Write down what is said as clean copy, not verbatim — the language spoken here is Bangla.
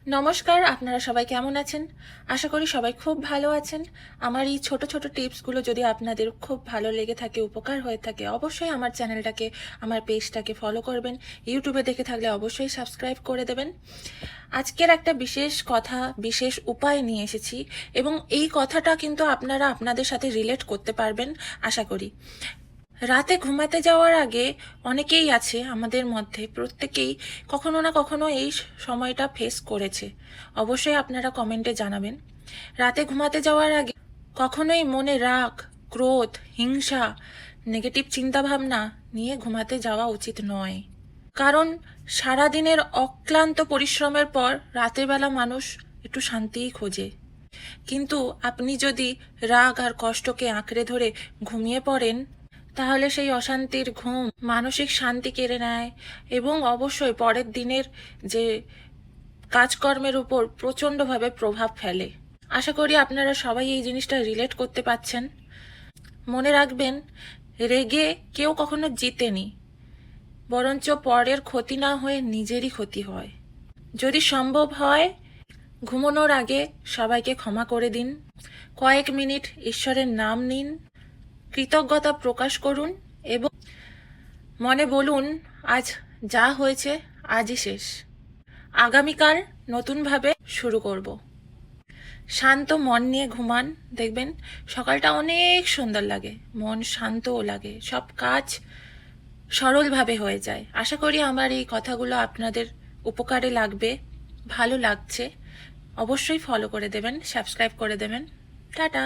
নমস্কার, আপনারা সবাই কেমন আছেন? আশা করি সবাই খুব ভালো আছেন। আমার এই ছোট ছোট টিপসগুলো যদি আপনাদের খুব ভালো লেগে থাকে, উপকার হয়ে থাকে, অবশ্যই আমার চ্যানেলটাকে, আমার পেজটাকে ফলো করবেন। ইউটিউবে দেখে থাকলে অবশ্যই সাবস্ক্রাইব করে দেবেন। আজকের একটা বিশেষ কথা, বিশেষ উপায় নিয়ে এসেছি এবং এই কথাটা কিন্তু আপনারা আপনাদের সাথে রিলেট করতে পারবেন আশা করি। রাতে ঘুমাতে যাওয়ার আগে অনেকেই আছে আমাদের মধ্যে, প্রত্যেকেই কখনো না কখনো এই সময়টা ফেস করেছে। অবশ্যই আপনারা কমেন্টে জানাবেন। রাতে ঘুমাতে যাওয়ার আগে কখনোই মনে রাগ, ক্রোধ, হিংসা, নেগেটিভ চিন্তাভাবনা নিয়ে ঘুমাতে যাওয়া উচিত নয়। কারণ সারাদিনের অক্লান্ত পরিশ্রমের পর রাতের বেলা মানুষ একটু শান্তিই খোঁজে। কিন্তু আপনি যদি রাগ আর কষ্টকে আঁকড়ে ধরে ঘুমিয়ে পড়েন, তাহলে সেই অশান্তির ঘুম মানসিক শান্তি কেড়ে নেয় এবং অবশ্যই পরের দিনের যে কাজকর্মের উপর প্রচণ্ডভাবে প্রভাব ফেলে। আশা করি আপনারা সবাই এই জিনিসটা রিলেট করতে পারছেন। মনে রাখবেন, রেগে কেউ কখনো জিতেনি, বরঞ্চ পরের ক্ষতি না হয়ে নিজেরই ক্ষতি হয়। যদি সম্ভব হয়, ঘুমানোর আগে সবাইকে ক্ষমা করে দিন, কয়েক মিনিট ঈশ্বরের নাম নিন, কৃতজ্ঞতা প্রকাশ করুন এবং মনে বলুন, আজ যা হয়েছে আজই শেষ, আগামীকাল নতুনভাবে শুরু করব। শান্ত মন নিয়ে ঘুমান, দেখবেন সকালটা অনেক সুন্দর লাগে, মন শান্তও লাগে, সব কাজ সরলভাবে হয়ে যায়। আশা করি আমার এই কথাগুলো আপনাদের উপকারে লাগবে, ভালো লাগছে। অবশ্যই ফলো করে দেবেন, সাবস্ক্রাইব করে দেবেন। টাটা।